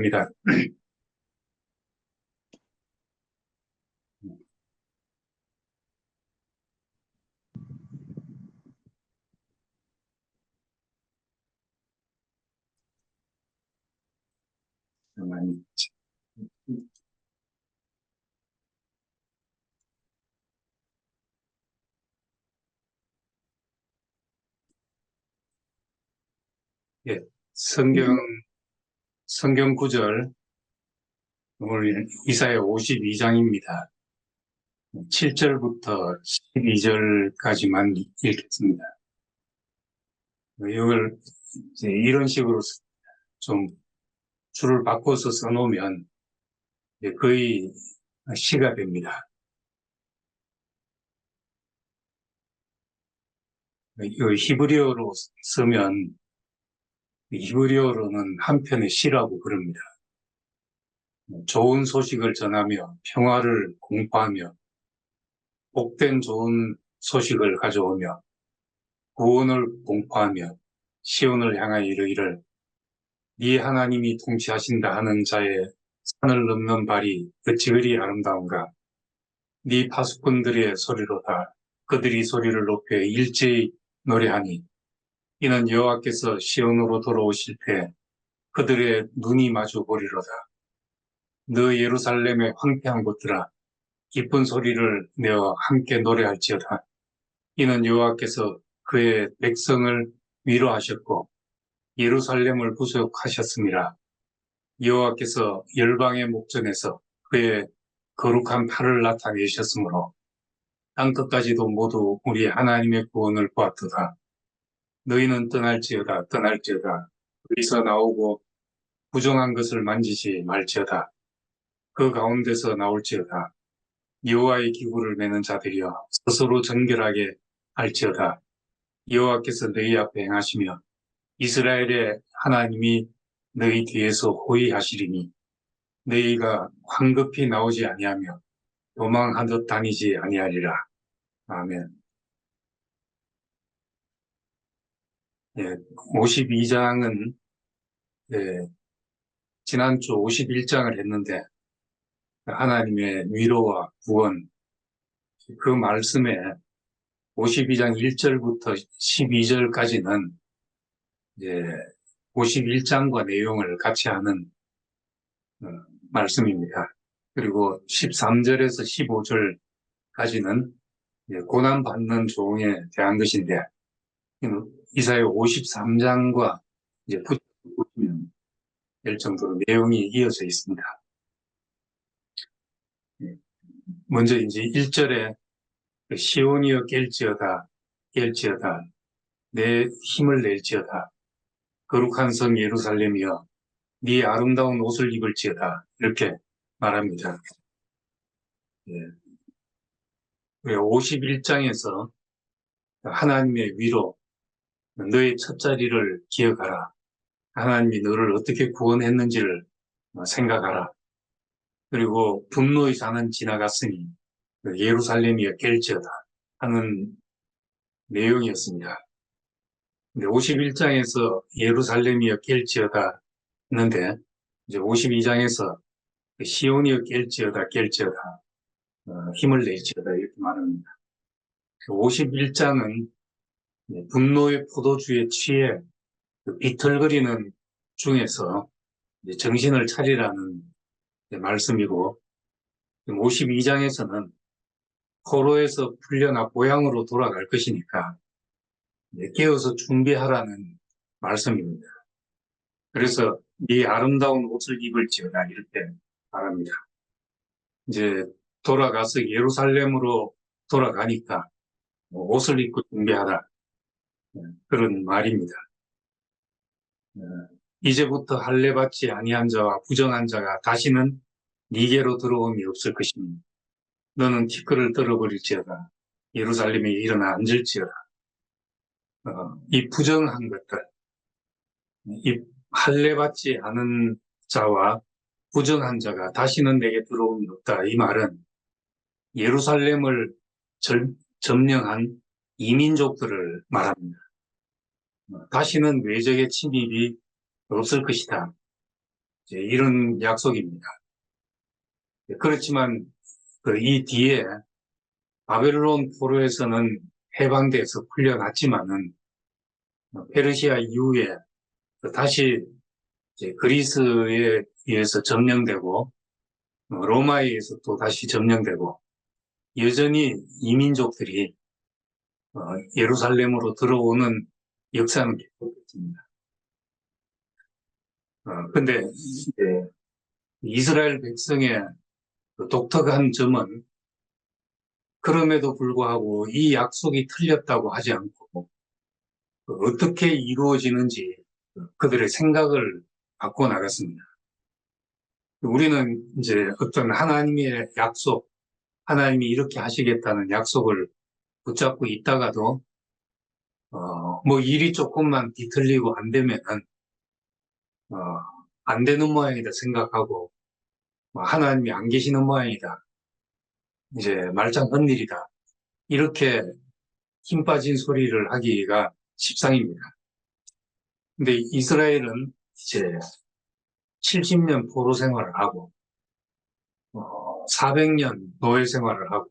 감사합니다. 예, 성경 구절, 오늘 이사야 52장입니다. 7절부터 12절까지만 읽겠습니다. 이걸 이제 이런 식으로 좀 줄을 바꿔서 써놓으면 거의 시가 됩니다. 히브리어로 쓰면 히브리어로는 한편의 시라고 부릅니다. 좋은 소식을 전하며 평화를 공포하며 복된 좋은 소식을 가져오며 구원을 공포하며 시온을 향하여 이르기를 네 하나님이 통치하신다 하는 자의 산을 넘는 발이 어찌 그리 아름다운가. 네 파수꾼들의 소리로다. 그들이 소리를 높여 일제히 노래하니 이는 여호와께서 시온으로 돌아오실 때 그들의 눈이 마주 보리로다. 너 예루살렘의 황폐한 곳들아 기쁜 소리를 내어 함께 노래할지어다. 이는 여호와께서 그의 백성을 위로하셨고 예루살렘을 구속하셨습니다. 여호와께서 열방의 목전에서 그의 거룩한 팔을 나타내셨으므로 땅끝까지도 모두 우리 하나님의 구원을 보았도다. 너희는 떠날지어다 떠날지어다. 거기서 나오고 부정한 것을 만지지 말지어다. 그 가운데서 나올지어다. 여호와의 기구를 매는 자들이여 스스로 정결하게 할지어다. 여호와께서 너희 앞에 행하시며 이스라엘의 하나님이 너희 뒤에서 호위하시리니 너희가 황급히 나오지 아니하며 도망하듯 다니지 아니하리라. 아멘. 52장은 지난주 51장을 했는데 하나님의 위로와 구원, 그 말씀에 52장 1절부터 12절까지는 51장과 내용을 같이 하는 말씀입니다. 그리고 13절에서 15절까지는 고난받는 종에 대한 것인데 이사야 53장과 붙이면 될 정도로 내용이 이어져 있습니다. 먼저 이제 1절에 시온이여 깰지어다 깰지어다 내 힘을 낼지어다 거룩한 성 예루살렘이여 네 아름다운 옷을 입을지어다 이렇게 말합니다. 51장에서 하나님의 위로 너의 첫자리를 기억하라. 하나님이 너를 어떻게 구원했는지를 생각하라. 그리고 분노의 잔은 지나갔으니 예루살렘이여 깰지어다 하는 내용이었습니다. 근데 51장에서 예루살렘이여 깰지어다 했는데 이제 52장에서 시온이여 깰지어다 깰지어다 힘을 낼지어다 이렇게 말합니다. 51장은 분노의 포도주에 취해 비틀거리는 중에서 정신을 차리라는 말씀이고 52장에서는 포로에서 풀려나 고향으로 돌아갈 것이니까 깨어서 준비하라는 말씀입니다. 그래서 네 아름다운 옷을 입을지어다 이렇게 말합니다. 이제 돌아가서 예루살렘으로 돌아가니까 옷을 입고 준비하라 그런 말입니다. 이제부터 할례받지 아니한 자와 부정한 자가 다시는 네게로 들어옴이 없을 것이니 너는 티끌을 떨어버릴지어다 예루살렘에 일어나 앉을지어다. 이 부정한 것들, 이 할례받지 않은 자와 부정한 자가 다시는 내게 들어옴이 없다. 이 말은 예루살렘을 점령한 이민족들을 말합니다. 다시는 외적의 침입이 없을 것이다. 이런 약속입니다. 그렇지만 이 뒤에 바벨론 포로에서는 해방돼서 풀려났지만은 페르시아 이후에 다시 그리스에 의해서 점령되고 로마에 의해서 또 다시 점령되고 여전히 이민족들이 예루살렘으로 들어오는 역사는 계속됐습니다. 근데 이스라엘 백성의 독특한 점은 그럼에도 불구하고 이 약속이 틀렸다고 하지 않고 어떻게 이루어지는지 그들의 생각을 바꿔 나갔습니다. 우리는 이제 어떤 하나님의 약속, 하나님이 이렇게 하시겠다는 약속을 붙잡고 있다가도 뭐 일이 조금만 뒤틀리고 안 되면은 어, 안 되는 모양이다 생각하고 하나님이 안 계시는 모양이다. 이제 말짱 헛일이다. 이렇게 힘 빠진 소리를 하기가 십상입니다. 근데 이스라엘은 이제 70년 포로 생활을 하고 400년 노예 생활을 하고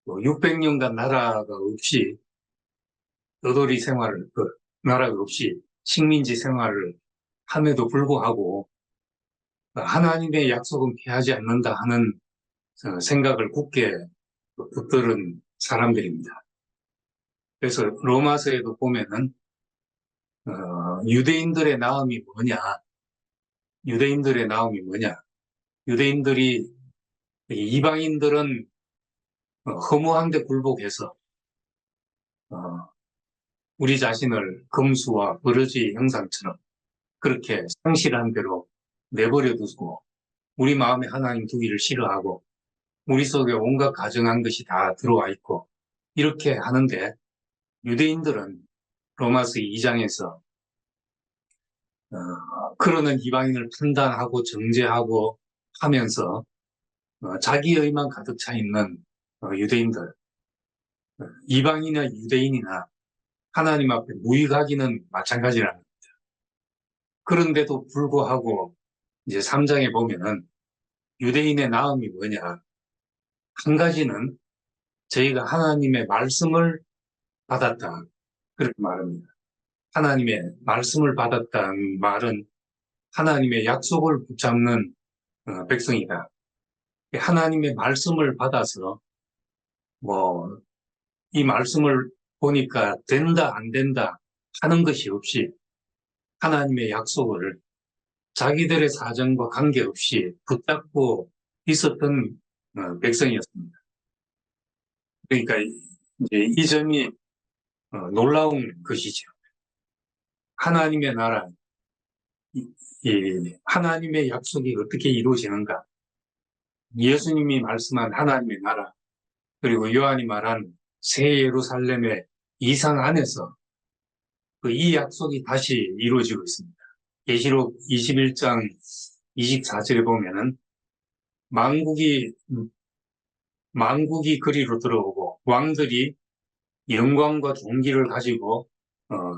600년간 나라가 없이 떠돌이 생활을 나라가 없이 식민지 생활을 함에도 불구하고 하나님의 약속은 피하지 않는다 하는 생각을 굳게 붙들은 사람들입니다. 그래서 로마서에도 보면은 유대인들의 나음이 뭐냐? 유대인들의 나음이 뭐냐? 유대인들이 이방인들은 허무한 데 굴복해서 우리 자신을 금수와 버러지 형상처럼 그렇게 상실한 대로 내버려 두고 우리 마음에 하나님 두기를 싫어하고 우리 속에 온갖 가증한 것이 다 들어와 있고 이렇게 하는데 유대인들은 로마서 2장에서 그러는 이방인을 판단하고 정죄하고 하면서 자기의만 가득 차 있는 유대인들 이방인이나 유대인이나 하나님 앞에 무익하기는 마찬가지라는 겁니다. 그런데도 불구하고 이제 3장에 보면은 유대인의 나음이 뭐냐? 한 가지는 저희가 하나님의 말씀을 받았다. 그렇게 말합니다. 하나님의 말씀을 받았다는 말은 하나님의 약속을 붙잡는 백성이다. 하나님의 말씀을 받아서 뭐 이 말씀을 보니까 된다 안 된다 하는 것이 없이 하나님의 약속을 자기들의 사정과 관계없이 붙잡고 있었던 백성이었습니다. 그러니까 이제 이 점이 놀라운 것이죠. 하나님의 나라, 하나님의 약속이 어떻게 이루어지는가? 예수님이 말씀한 하나님의 나라, 그리고 요한이 말한 새 예루살렘의 이상 안에서 이 약속이 다시 이루어지고 있습니다. 계시록 21장 24절에 보면은 만국이 그리로 들어오고 왕들이 영광과 존귀를 가지고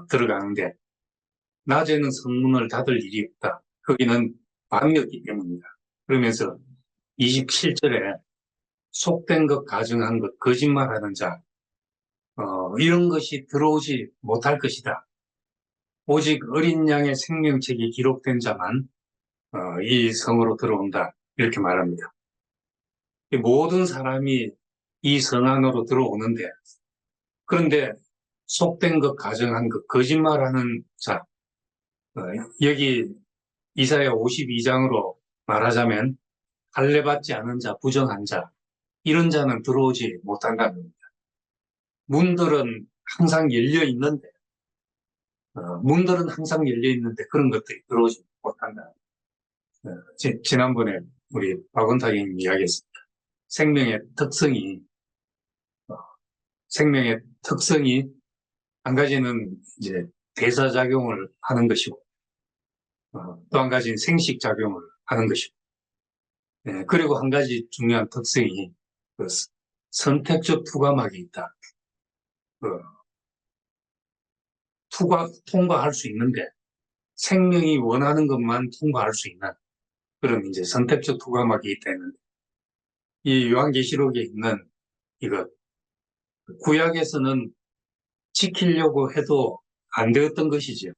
들어가는데 낮에는 성문을 닫을 일이 없다. 거기는 밤이었기 때문입니다. 그러면서 27절에 속된 것, 가증한 것, 거짓말하는 자 이런 것이 들어오지 못할 것이다. 오직 어린 양의 생명책이 기록된 자만 이 성으로 들어온다. 이렇게 말합니다. 모든 사람이 이 성 안으로 들어오는데 그런데 속된 것, 가증한 것, 거짓말하는 자 여기 이사야 52장으로 말하자면 할례받지 않은 자, 부정한 자 이런 자는 들어오지 못한다는 겁니다. 문들은 항상 열려 있는데 문들은 항상 열려 있는데 그런 것들이 들어오지 못한다. 지난번에 우리 박원탁님 이야기했습니다. 생명의 특성이 한 가지는 이제 대사작용을 하는 것이고 또 한 가지는 생식작용을 하는 것이고 그리고 한 가지 중요한 특성이 그 선택적 투과막이 있다. 통과할 수 있는데 생명이 원하는 것만 통과할 수 있는 그런 이제 선택적 투과막이기 때문에 이 요한계시록에 있는 이것 구약에서는 지키려고 해도 안 되었던 것이죠.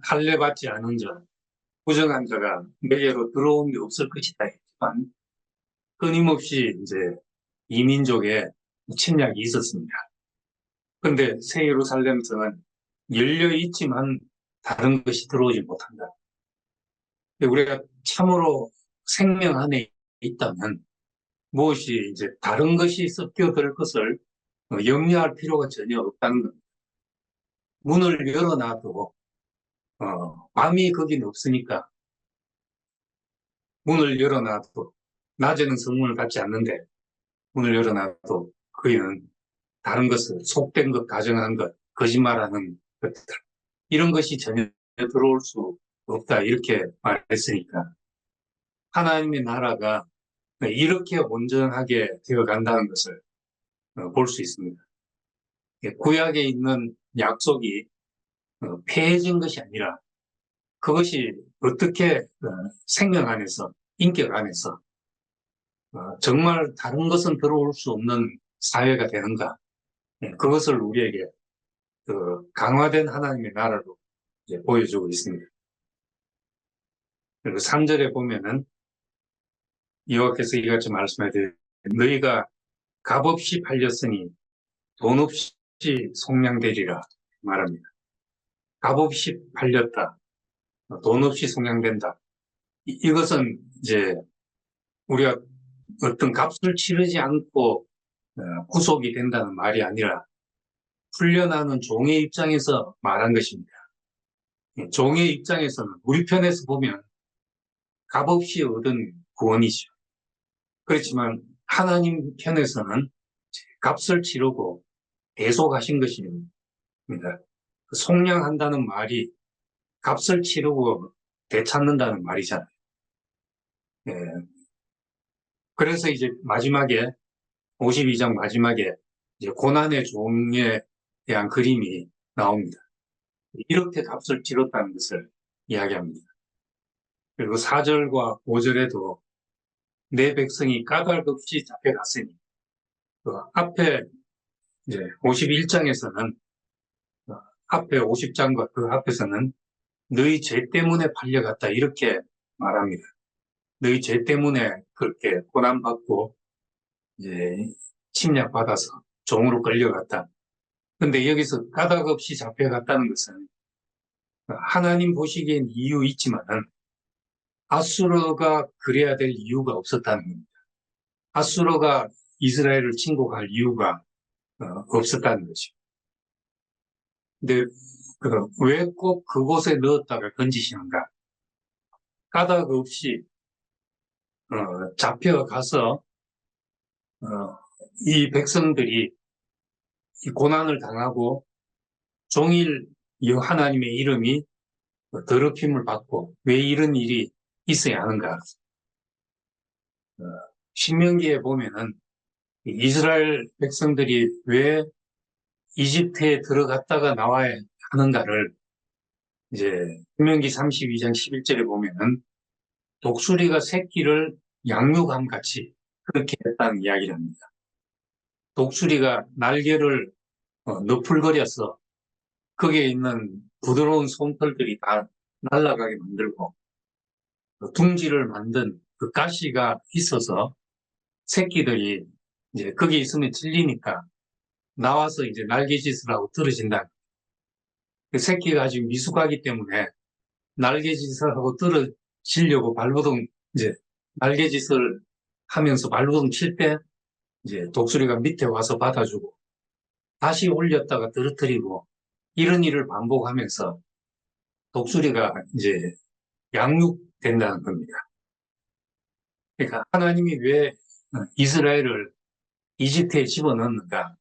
할례받지 않은 자, 부정한 자가 내게로 들어온 게 없을 것이다 했지만 끊임없이 이제 이민족의 침략이 있었습니다. 그런데 새 예루살렘 성은 열려 있지만 다른 것이 들어오지 못한다. 우리가 참으로 생명 안에 있다면 무엇이 이제 다른 것이 섞여들 것을 염려할 필요가 전혀 없다는 겁니다. 문을 열어놔도 밤이 거긴 없으니까 문을 열어놔도 낮에는 성문을 닫지 않는데 문을 열어놔도 거기는 다른 것을 속된 것, 가정한 것, 거짓말하는 것들 이런 것이 전혀 들어올 수 없다 이렇게 말했으니까 하나님의 나라가 이렇게 온전하게 되어 간다는 것을 볼 수 있습니다. 구약에 있는 약속이 폐해진 것이 아니라 그것이 어떻게 생명 안에서 인격 안에서 정말 다른 것은 들어올 수 없는 사회가 되는가 그것을 우리에게 강화된 하나님의 나라로 보여주고 있습니다. 그리고 3절에 보면은 여호와께서 이같이 말씀하되 너희가 값없이 팔렸으니 돈 없이 속량되리라 말합니다. 값없이 팔렸다. 돈 없이 속량된다. 이것은 이제 우리가 어떤 값을 치르지 않고 구속이 된다는 말이 아니라 풀려나는 종의 입장에서 말한 것입니다. 종의 입장에서는 우리 편에서 보면 값없이 얻은 구원이죠. 그렇지만 하나님 편에서는 값을 치르고 대속하신 것입니다. 속량한다는 말이 값을 치르고 되찾는다는 말이잖아요. 예. 그래서 이제 마지막에 52장 마지막에 이제 고난의 종에 대한 그림이 나옵니다. 이렇게 값을 치렀다는 것을 이야기합니다. 그리고 4절과 5절에도 내 백성이 까닭 없이 잡혀갔으니 그 앞에 이제 51장에서는 앞에 50장과 그 앞에서는 너희 죄 때문에 팔려갔다 이렇게 말합니다. 너희 죄 때문에 그렇게 고난받고 이제 침략받아서 종으로 끌려갔다. 근데 여기서 까닭 없이 잡혀갔다는 것은 하나님 보시기엔 이유 있지만은 아수르가 그래야 될 이유가 없었다는 겁니다. 아수르가 이스라엘을 침공할 이유가 없었다는 거죠. 근데 왜 꼭 그곳에 넣었다가 건지시는가? 까닭 없이 잡혀가서 이 백성들이 이 고난을 당하고 종일 하나님의 이름이 더럽힘을 받고 왜 이런 일이 있어야 하는가? 신명기에 보면은 이스라엘 백성들이 왜 이집트에 들어갔다가 나와야 하는가를 이제 신명기 32장 11절에 보면은 독수리가 새끼를 양육함 같이 그렇게 했다는 이야기를 합니다. 독수리가 날개를 너풀거려서 거기에 있는 부드러운 솜털들이 다 날아가게 만들고 둥지를 만든 그 가시가 있어서 새끼들이 이제 거기 있으면 찔리니까 나와서 이제 날개짓을 하고 떨어진다. 그 새끼가 아직 미숙하기 때문에 날개짓을 하고 떨어지려고 발버둥 이제 날개짓을 하면서 발버둥 칠 때 이제 독수리가 밑에 와서 받아주고 다시 올렸다가 떨어뜨리고 이런 일을 반복하면서 독수리가 이제 양육된다는 겁니다. 그러니까 하나님이 왜 이스라엘을 이집트에 집어넣는가?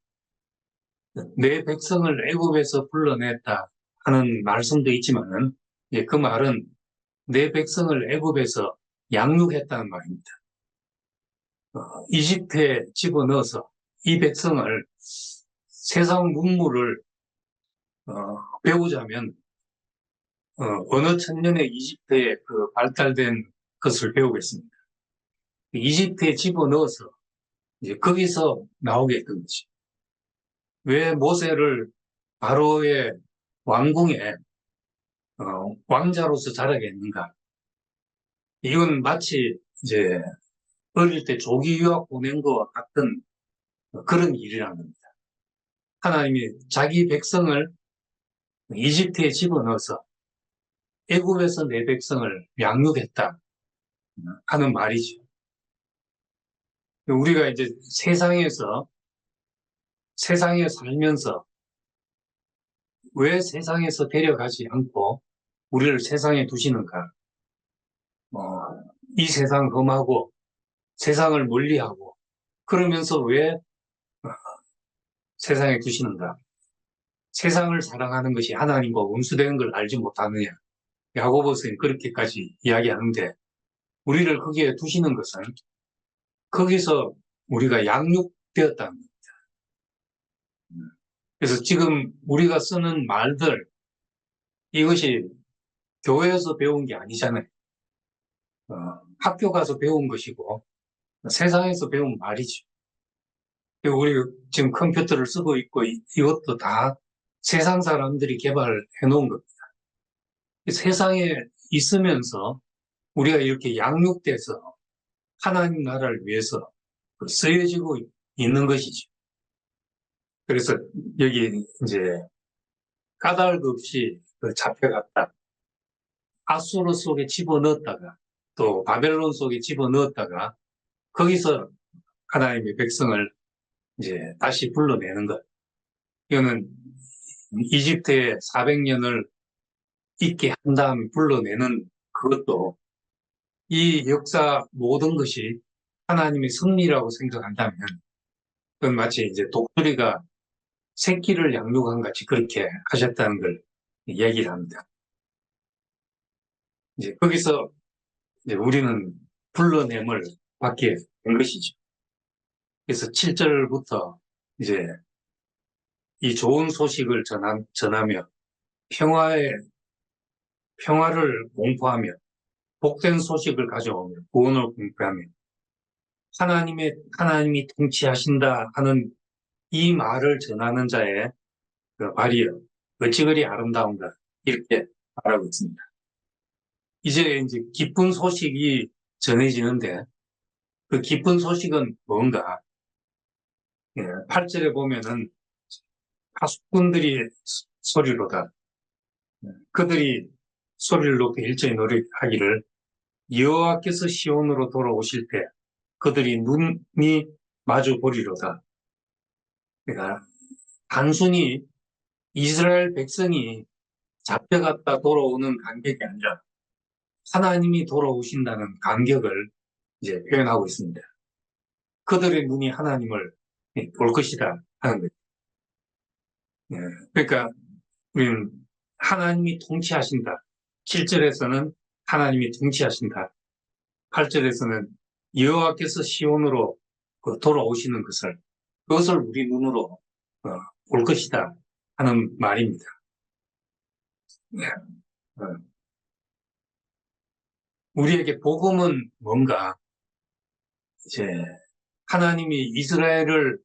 내 백성을 애굽에서 불러냈다 하는 말씀도 있지만은 그 말은 내 백성을 애굽에서 양육했다는 말입니다. 이집트에 집어넣어서 이 백성을 세상 문물을 배우자면 어느 천년의 이집트의 그 발달된 것을 배우겠습니다. 이집트에 집어넣어서 이제 거기서 나오게 했던 거지. 왜 모세를 바로의 왕궁에 왕자로서 자라게 했는가? 이건 마치 이제 어릴 때 조기 유학 보낸 것과 같은 그런 일이라는 겁니다. 하나님이 자기 백성을 이집트에 집어넣어서 애굽에서 내 백성을 양육했다 하는 말이죠. 우리가 이제 세상에 살면서 왜 세상에서 데려가지 않고 우리를 세상에 두시는가? 이 세상 험하고 세상을 멀리하고 그러면서 왜 세상에 두시는가? 세상을 사랑하는 것이 하나님과 원수되는 걸 알지 못하느냐? 야고보서는 그렇게까지 이야기하는데 우리를 거기에 두시는 것은 거기서 우리가 양육되었다는 겁니다. 그래서 지금 우리가 쓰는 말들 이것이 교회에서 배운 게 아니잖아요. 학교 가서 배운 것이고 세상에서 배운 말이죠. 우리 지금 컴퓨터를 쓰고 있고 이것도 다 세상 사람들이 개발해 놓은 겁니다. 세상에 있으면서 우리가 이렇게 양육돼서 하나님 나라를 위해서 쓰여지고 있는 것이죠. 그래서 여기 이제 까닭 없이 잡혀갔다. 아수르 속에 집어넣었다가 또 바벨론 속에 집어넣었다가 거기서 하나님의 백성을 이제 다시 불러내는 것. 이거는 이집트에 400년을 있게 한 다음에 불러내는 그것도 이 역사 모든 것이 하나님의 섭리라고 생각한다면 그건 마치 이제 독수리가 새끼를 양육한 같이 그렇게 하셨다는 걸 얘기를 합니다. 이제 거기서 이제 우리는 불러냄을 받게 된 것이죠. 그래서 7절부터 이제 이 좋은 소식을 전하며 평화를 공포하며 복된 소식을 가져오며 구원을 공포하며 하나님이 통치하신다 하는 이 말을 전하는 자의 그 발이여 어찌 그리 아름다운가 이렇게 말하고 있습니다. 이제 기쁜 소식이 전해지는데 그 기쁜 소식은 뭔가? 8절에 보면은 파수꾼들이 소리로다. 그들이 소리를 높여 일제히 노래하기를 여호와께서 시온으로 돌아오실 때 그들이 눈이 마주 보리로다. 그러니까 단순히 이스라엘 백성이 잡혀갔다 돌아오는 감격이 아니라 하나님이 돌아오신다는 감격을 이제 표현하고 있습니다. 그들의 눈이 하나님을 볼 것이다 하는 거죠. 그러니까 우리는 하나님이 통치하신다. 7절에서는 하나님이 통치하신다. 8절에서는 여호와께서 시온으로 돌아오시는 그것을 우리 눈으로 볼 것이다 하는 말입니다. 우리에게 복음은 뭔가? 이제 하나님이 이스라엘을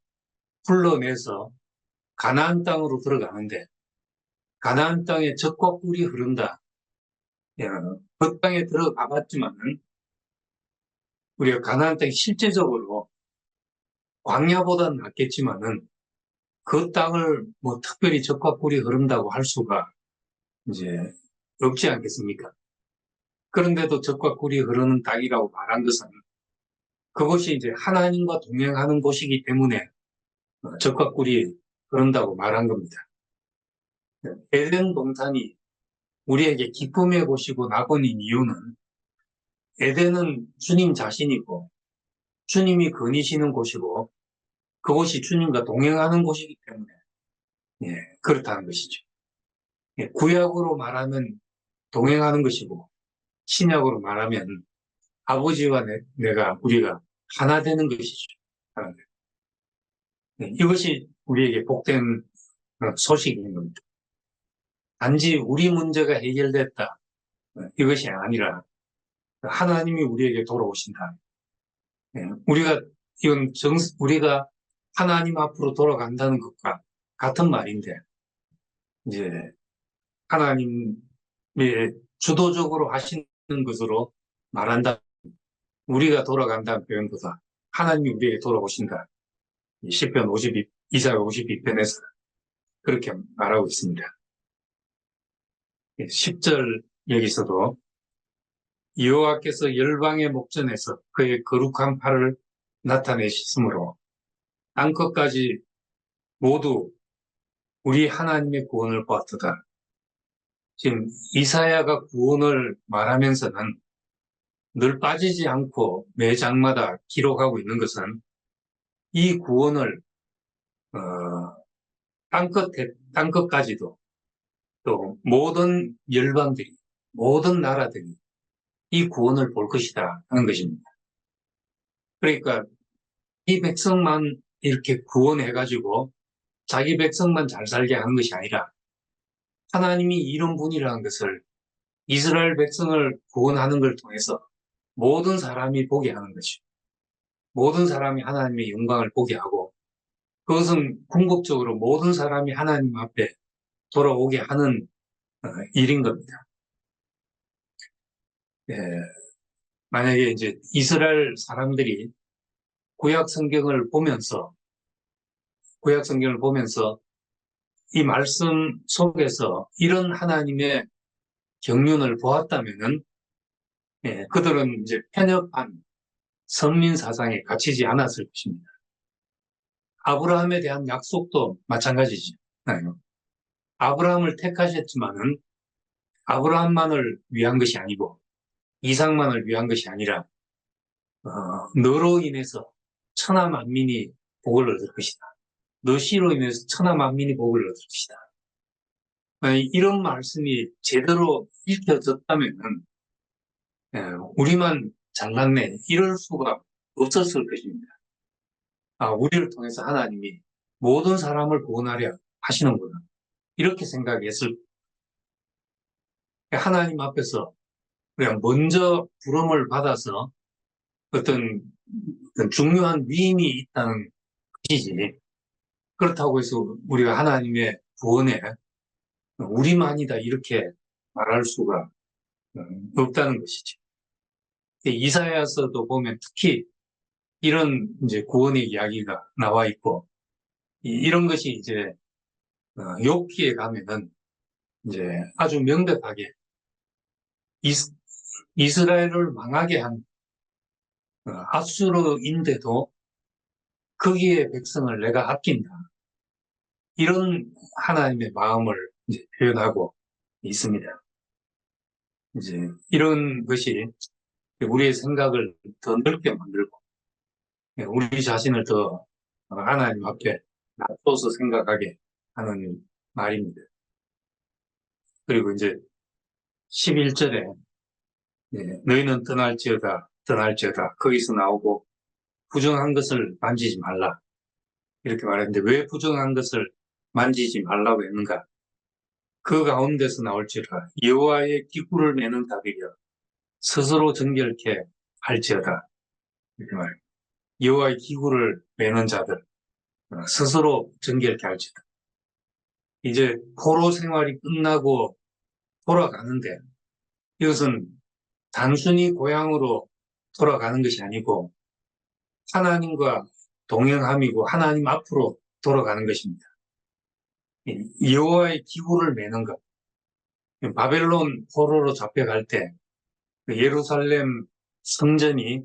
불러내서 가나안 땅으로 들어가는데 가나안 땅에 젖과 꿀이 흐른다. 그 땅에 들어가 봤지만은 우리가 가나안 땅이 실제적으로 광야보다는 낫겠지만은 그 땅을 뭐 특별히 젖과 꿀이 흐른다고 할 수가 이제 없지 않겠습니까? 그런데도 젖과 꿀이 흐르는 땅이라고 말한 것은 그것이 이제 하나님과 동행하는 곳이기 때문에 젖과 꿀이 흐른다고 말한 겁니다. 에덴 동산이 우리에게 기쁨의 곳이고 낙원인 이유는 에덴은 주님 자신이고 주님이 거니시는 곳이고 그곳이 주님과 동행하는 곳이기 때문에 그렇다는 것이죠. 구약으로 말하면 동행하는 것이고 신약으로 말하면 아버지와 우리가 하나 되는 것이죠. 이것이 우리에게 복된 소식인 겁니다. 단지 우리 문제가 해결됐다. 이것이 아니라 하나님이 우리에게 돌아오신다. 우리가 우리가 하나님 앞으로 돌아간다는 것과 같은 말인데, 이제 하나님이 주도적으로 하시는 것으로 말한다. 우리가 돌아간다는 표현보다 하나님이 우리에게 돌아오신다. 시편 52, 이사야 52편에서 그렇게 말하고 있습니다. 10절 여기서도 여호와께서 열방의 목전에서 그의 거룩한 팔을 나타내셨으므로 땅끝까지 모두 우리 하나님의 구원을 보았도다. 지금 이사야가 구원을 말하면서는 늘 빠지지 않고 매 장마다 기록하고 있는 것은 이 구원을 땅끝까지도 또 모든 열방들이 모든 나라들이 이 구원을 볼 것이다 하는 것입니다. 그러니까 이 백성만 이렇게 구원해가지고 자기 백성만 잘 살게 하는 것이 아니라 하나님이 이런 분이라는 것을 이스라엘 백성을 구원하는 걸 통해서 모든 사람이 보게 하는 것이죠. 모든 사람이 하나님의 영광을 보게 하고 그것은 궁극적으로 모든 사람이 하나님 앞에 돌아오게 하는 일인 겁니다. 예, 만약에 이제 이스라엘 사람들이 구약 성경을 보면서 이 말씀 속에서 이런 하나님의 경륜을 보았다면은 그들은 이제 편협한 선민 사상에 갇히지 않았을 것입니다. 아브라함에 대한 약속도 마찬가지죠. 아브라함을 택하셨지만은 아브라함만을 위한 것이 아니고 이삭만을 위한 것이 아니라 너로 인해서 천하 만민이 복을 얻을 것이다. 너 씨로 인해서 천하 만민이 복을 얻을 것이다. 이런 말씀이 제대로 읽혀졌다면은 우리만 잘났네 이럴 수가 없었을 것입니다. 우리를 통해서 하나님이 모든 사람을 구원하려 하시는구나 이렇게 생각했을 하나님 앞에서 그냥 먼저 부름을 받아서 어떤 중요한 위임이 있다는 것이지 그렇다고 해서 우리가 하나님의 구원에 우리만이다 이렇게 말할 수가 없다는 것이죠. 이사야서도 보면 특히 이런 이제 구원의 이야기가 나와 있고 이런 것이 이제 욥기에 가면은 이제 아주 명백하게 이스라엘을 망하게 한 아수르인데도 거기에 백성을 내가 아낀다. 이런 하나님의 마음을 이제 표현하고 있습니다. 이제 이런 것이 우리의 생각을 더 넓게 만들고 우리 자신을 더 하나님 앞에 놔둬서 생각하게 하는 말입니다. 그리고 이제 11절에 너희는 떠날지어다 거기서 나오고 부정한 것을 만지지 말라 이렇게 말했는데 왜 부정한 것을 만지지 말라고 했는가? 그 가운데서 나올지어다 여호와의 기구를 매는 자들이여 스스로 정결케 할지어다 이렇게 말해요. 여호와의 기구를 매는 자들 스스로 정결케 할지어다. 이제 포로 생활이 끝나고 돌아가는데 이것은 단순히 고향으로 돌아가는 것이 아니고 하나님과 동행함이고 하나님 앞으로 돌아가는 것입니다. 여호와의 기구를 매는 것. 바벨론 포로로 잡혀갈 때 예루살렘 성전이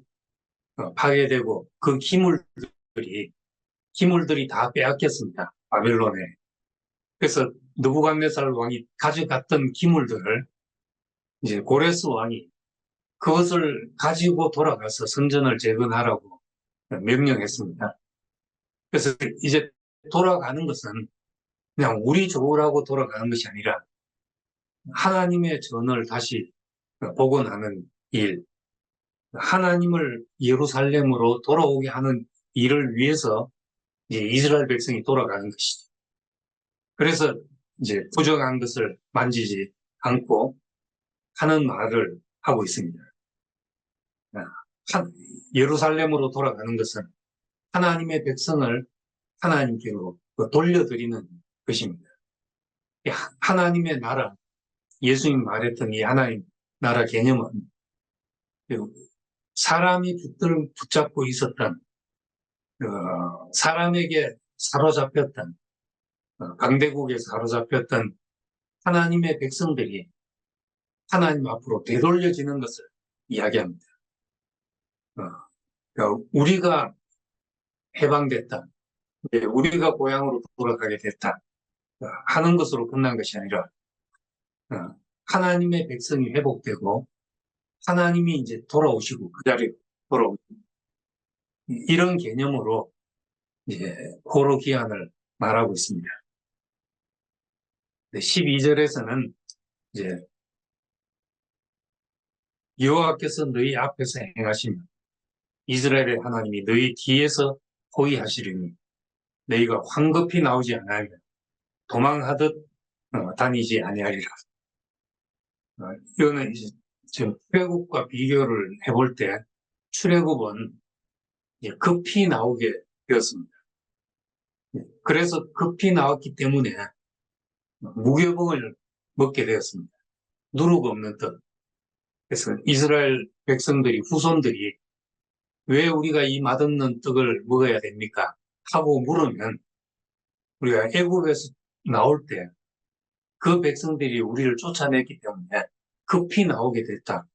파괴되고 그 기물들이 다 빼앗겼습니다. 바벨론에. 그래서 느부갓네살 왕이 가져갔던 기물들을 이제 고레스 왕이 그것을 가지고 돌아가서 성전을 재건하라고 명령했습니다. 그래서 이제 돌아가는 것은 그냥 우리 좋으라고 돌아가는 것이 아니라 하나님의 전을 다시 복원하는 일, 하나님을 예루살렘으로 돌아오게 하는 일을 위해서 이제 이스라엘 백성이 돌아가는 것이죠. 그래서 이제 부정한 것을 만지지 않고 하는 말을 하고 있습니다. 예루살렘으로 돌아가는 것은 하나님의 백성을 하나님께로 돌려드리는 것입니다. 하나님의 나라, 예수님 말했던 이 하나님 나라 개념은 사람이 붙잡고 있었던 사람에게 사로잡혔던 강대국에 사로잡혔던 하나님의 백성들이 하나님 앞으로 되돌려지는 것을 이야기합니다. 그러니까 우리가 해방됐다, 우리가 고향으로 돌아가게 됐다 하는 것으로 끝난 것이 아니라 하나님의 백성이 회복되고 하나님이 이제 돌아오시고 그 자리에 돌아오시고 이런 개념으로 이제 포로 기한을 말하고 있습니다. 12절에서는 이제 여호와께서 너희 앞에서 행하시며 이스라엘의 하나님이 너희 뒤에서 호위하시리니 너희가 황급히 나오지 않으며 도망하듯 다니지 아니하리라. 이거는 이제 지금 출애굽과 비교를 해볼 때 출애굽은 급히 나오게 되었습니다. 그래서 급히 나왔기 때문에 무교병을 먹게 되었습니다. 누룩 없는 떡. 그래서 이스라엘 백성들이, 후손들이 왜 우리가 이 맛없는 떡을 먹어야 됩니까? 하고 물으면 우리가 애굽에서 나올 때 그 백성들이 우리를 쫓아냈기 때문에 급히 나오게 됐다.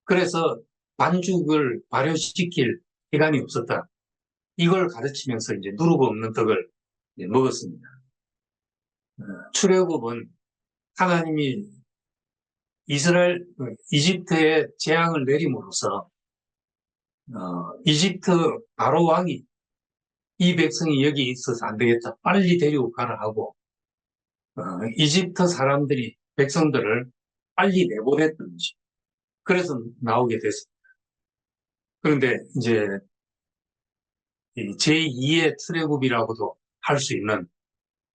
그래서 반죽을 발효시킬 시간이 없었다. 이걸 가르치면서 이제 누룩 없는 떡을 먹었습니다. 출애굽은 하나님이 이집트에 재앙을 내림으로써 이집트 바로 왕이 이 백성이 여기 있어서 안 되겠다. 빨리 데리고 가라 하고 이집트 사람들이 백성들을 빨리 내보냈던 거죠. 그래서 나오게 됐습니다. 그런데 이제 제2의 출애굽이라고도 할 수 있는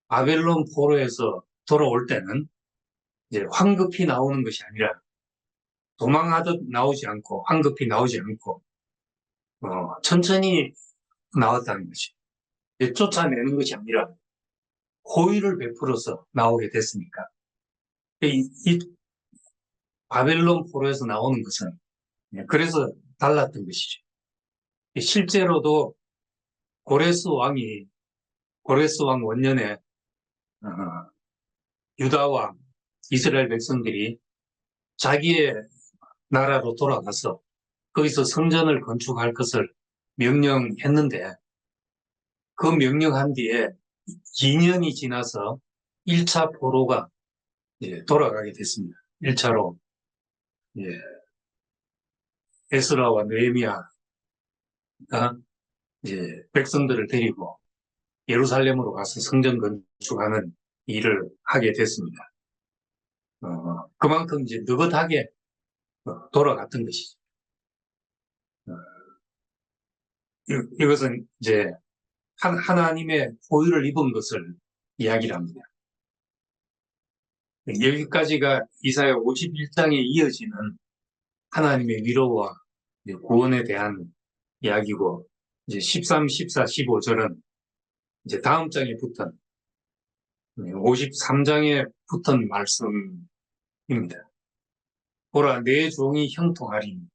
바벨론 포로에서 돌아올 때는 이제 황급히 나오는 것이 아니라 도망하듯 나오지 않고 황급히 나오지 않고 천천히 나왔다는 거죠. 쫓아내는 것이 아니라 호의를 베풀어서 나오게 됐으니까. 이 바벨론 포로에서 나오는 것은 그래서 달랐던 것이죠. 실제로도 고레스 왕 원년에 유다와 이스라엘 백성들이 자기의 나라로 돌아가서 거기서 성전을 건축할 것을 명령했는데 그 명령한 뒤에 2년이 지나서 1차 포로가 돌아가게 됐습니다. 1차로 에스라와 느헤미야가 백성들을 데리고 예루살렘으로 가서 성전 건축하는 일을 하게 됐습니다. 그만큼 이제 느긋하게 돌아갔던 것이죠. 이것은 이제 하나님의 호의를 입은 것을 이야기를 합니다. 여기까지가 이사야 51장에 이어지는 하나님의 위로와 구원에 대한 이야기고, 이제 13, 14, 15절은 이제 다음 장에 붙은 53장에 붙은 말씀입니다. 보라, 내 종이 형통하리니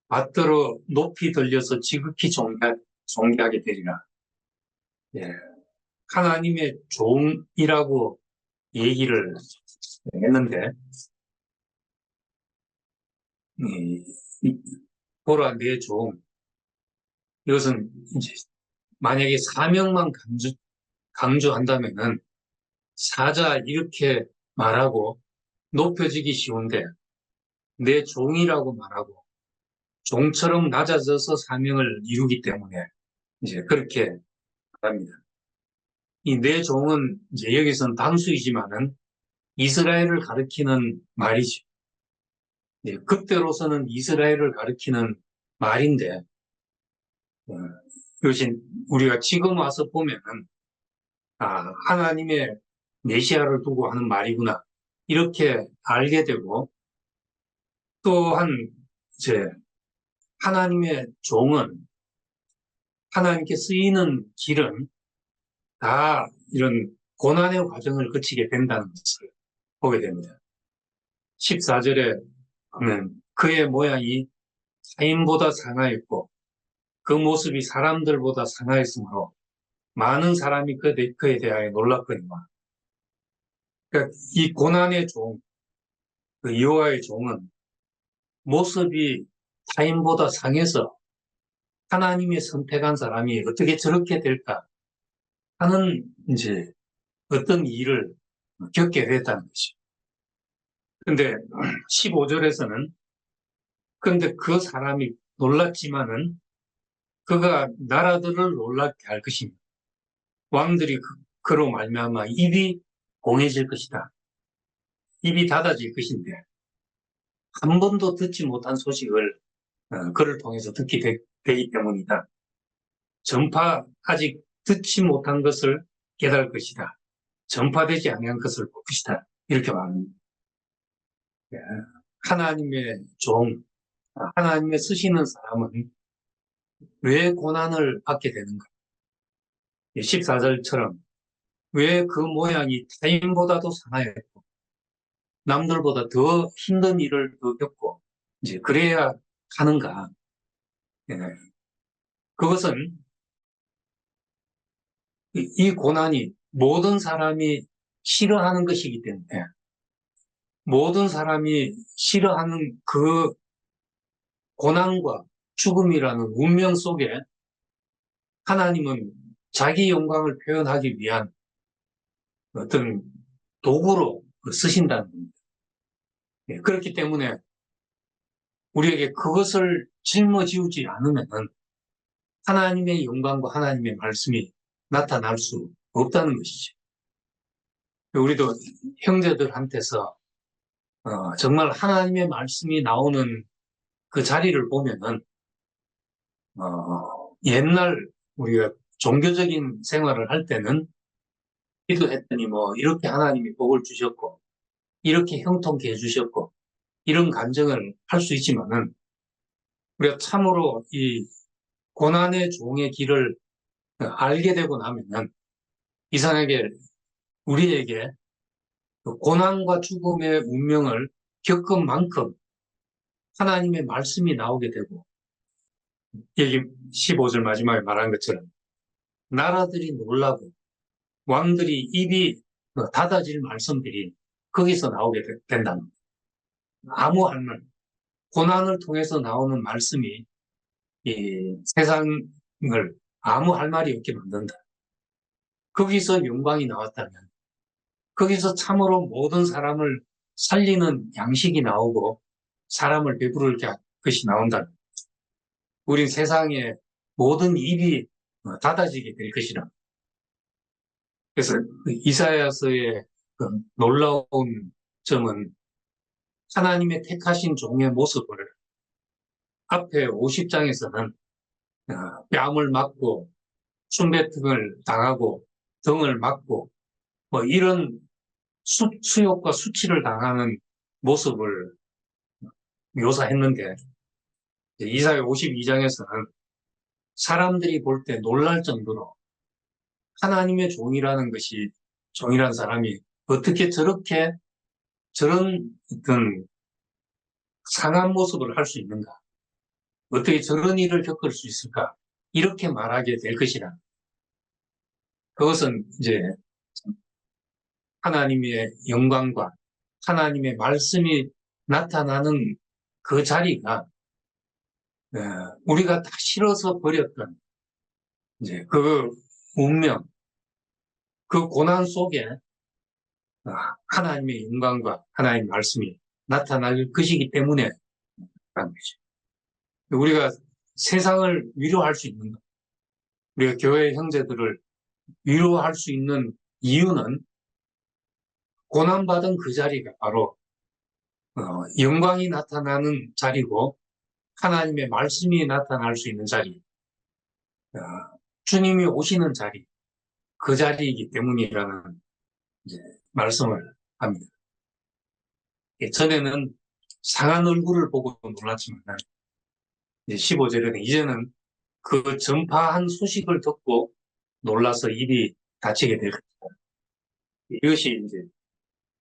밭들어 높이 들려서 지극히 존귀하게 되리라. 하나님의 종이라고 얘기를 했는데, 보라, 내 종. 이것은 이제 만약에 사명만 강조한다면은 사자 이렇게 말하고 높여지기 쉬운데 내 종이라고 말하고 종처럼 낮아져서 사명을 이루기 때문에 이제 그렇게 말합니다. 이 내 종은 이제 여기서는 단수이지만은 이스라엘을 가리키는 말이죠. 그때로서는 이스라엘을 가리키는 말인데 이것이 우리가 지금 와서 보면은 하나님의 메시아를 두고 하는 말이구나. 이렇게 알게 되고, 또한 이제 하나님의 종은, 하나님께 쓰이는 길은 다 이런 고난의 과정을 거치게 된다는 것을 보게 됩니다. 14절에 보면 그의 모양이 사인보다 상하였고 그 모습이 사람들보다 상하였으므로 많은 사람이 그에 대하여 놀랐거니와. 그러니까 이 고난의 종, 그 여호와의 종은 모습이 타인보다 상해서 하나님이 선택한 사람이 어떻게 저렇게 될까 하는 이제 어떤 일을 겪게 됐다는 것이죠. 근데 15절에서는 근데 그 사람이 놀랐지만은 그가 나라들을 놀랍게 할 것입니다. 왕들이 그로 말미암아 입이 공해질 것이다. 입이 닫아질 것인데 한 번도 듣지 못한 소식을 그를 통해서 듣게 되기 때문이다. 아직 듣지 못한 것을 깨달을 것이다. 전파되지 아니한 것을 볼 것이다. 이렇게 말합니다. 하나님의 종, 하나님의 쓰시는 사람은 왜 고난을 받게 되는가? 14절처럼 왜 그 모양이 타인보다도 상하였고 남들보다 더 힘든 일을 더 겪고 이제 그래야 하는가? 예. 그것은 이 고난이 모든 사람이 싫어하는 것이기 때문에 모든 사람이 싫어하는 그 고난과 죽음이라는 운명 속에 하나님은 자기 영광을 표현하기 위한 어떤 도구로 쓰신다는 겁니다. 예. 그렇기 때문에 우리에게 그것을 짊어지우지 않으면 하나님의 영광과 하나님의 말씀이 나타날 수 없다는 것이죠. 우리도 형제들한테서 정말 하나님의 말씀이 나오는 그 자리를 보면은 옛날 우리가 종교적인 생활을 할 때는 기도했더니 뭐 이렇게 하나님이 복을 주셨고 이렇게 형통케 해주셨고 이런 간증을 할 수 있지만은 우리가 참으로 이 고난의 종의 길을 알게 되고 나면은 이상하게 우리에게 그 고난과 죽음의 운명을 겪은 만큼 하나님의 말씀이 나오게 되고 여기 15절 마지막에 말한 것처럼 나라들이 놀라고 왕들이 입이 닫아질 말씀들이 거기서 나오게 된다는 거예요. 아무 할 말, 고난을 통해서 나오는 말씀이 이 세상을 아무 할 말이 없게 만든다. 거기서 영광이 나왔다면 거기서 참으로 모든 사람을 살리는 양식이 나오고 사람을 배부를 것이 나온다. 우린 세상에 모든 입이 닫아지게 될 것이라. 그래서 이사야서의 그 놀라운 점은 하나님의 택하신 종의 모습을 앞에 50장에서는 뺨을 맞고 순배등을 당하고 등을 맞고 뭐 이런 수욕과 수치를 당하는 모습을 묘사했는데 이사야 52장에서는 사람들이 볼 때 놀랄 정도로 하나님의 종이라는 사람이 어떻게 저런 어떤 상한 모습을 할 수 있는가? 어떻게 저런 일을 겪을 수 있을까? 이렇게 말하게 될 것이라. 그것은 이제 하나님의 영광과 하나님의 말씀이 나타나는 그 자리가 우리가 다 싫어서 버렸던 이제 그 운명, 그 고난 속에 하나님의 영광과 하나님의 말씀이 나타날 것이기 때문에 그런 거죠. 우리가 세상을 위로할 수 있는 것, 우리가 교회 형제들을 위로할 수 있는 이유는 고난받은 그 자리가 바로 영광이 나타나는 자리고 하나님의 말씀이 나타날 수 있는 자리, 주님이 오시는 자리, 그 자리이기 때문이라는 이제 말씀을 합니다. 전에는 상한 얼굴을 보고 놀랐지만 이제 15절에는 이제는 그 전파한 소식을 듣고 놀라서 입이 닫히게 될 것이다. 이것이 이제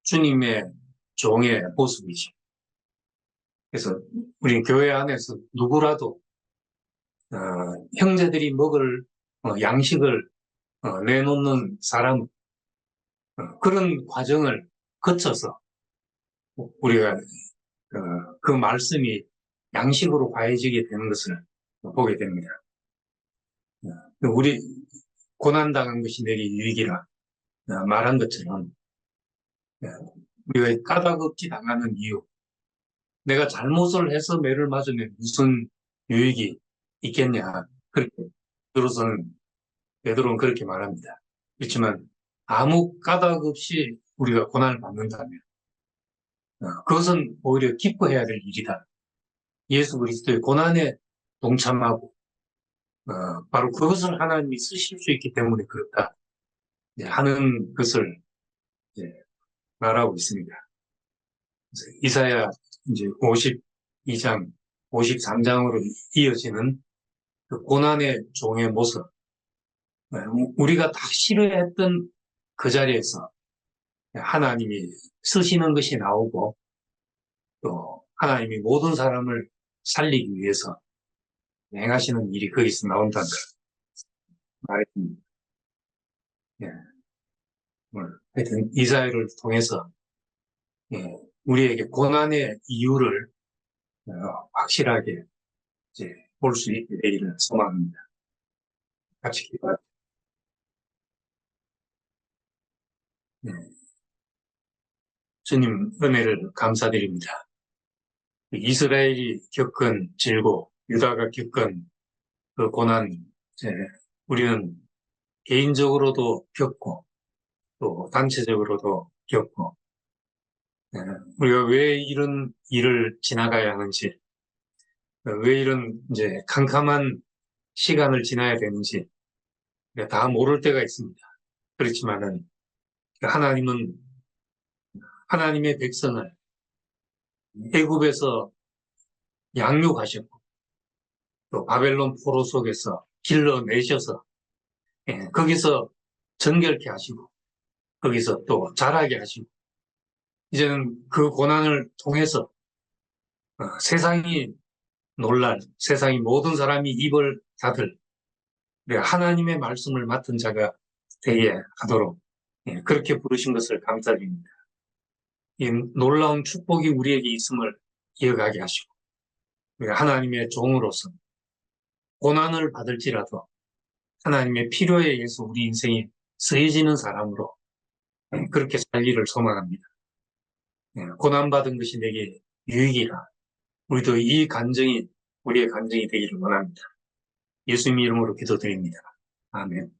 주님의 종의 모습이죠. 그래서 우리 교회 안에서 누구라도 형제들이 먹을 양식을 내놓는 사람 그런 과정을 거쳐서 우리가 그 말씀이 양식으로 과해지게 되는 것을 보게 됩니다. 우리 고난당한 것이 내게 유익이라 말한 것처럼 우리가 까다롭게 당하는 이유, 내가 잘못을 해서 매를 맞으면 무슨 유익이 있겠냐. 그렇게 베드로는 그렇게 말합니다. 그렇지만 아무 까닭 없이 우리가 고난을 받는다면 그것은 오히려 기뻐해야 될 일이다. 예수 그리스도의 고난에 동참하고 바로 그것을 하나님이 쓰실 수 있기 때문에 그렇다 하는 것을 말하고 있습니다. 이사야 이제 52장, 53장으로 이어지는 그 고난의 종의 모습, 우리가 다 싫어했던 그 자리에서 하나님이 쓰시는 것이 나오고 또 하나님이 모든 사람을 살리기 위해서 행하시는 일이 거기서 나온다는 걸 말했습니다. 하여튼 이사야를 통해서 우리에게 고난의 이유를 확실하게 볼 수 있게 되기를 소망합니다. 같이 기도합니다. 주님 은혜를 감사드립니다. 이스라엘이 겪은 질고 유다가 겪은 그 고난 우리는 개인적으로도 겪고 또 단체적으로도 겪고 우리가 왜 이런 일을 지나가야 하는지 왜 이런 이제 캄캄한 시간을 지나야 되는지 다 모를 때가 있습니다. 그렇지만은 하나님은 하나님의 백성을 애굽에서 양육하셨고 또 바벨론 포로 속에서 길러내셔서 거기서 정결케 하시고 거기서 또 자라게 하시고 이제는 그 고난을 통해서 세상이 놀랄 세상이 모든 사람이 입을 닫을 하나님의 말씀을 맡은 자가 되게 하도록 그렇게 부르신 것을 감사드립니다. 이 놀라운 축복이 우리에게 있음을 기억하게 하시고 우리가 하나님의 종으로서 고난을 받을지라도 하나님의 필요에 의해서 우리 인생이 쓰여지는 사람으로 그렇게 살기를 소망합니다. 고난받은 것이 내게 유익이라 우리도 이 간증이 우리의 간증이 되기를 원합니다. 예수님 이름으로 기도드립니다. 아멘.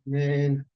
아멘.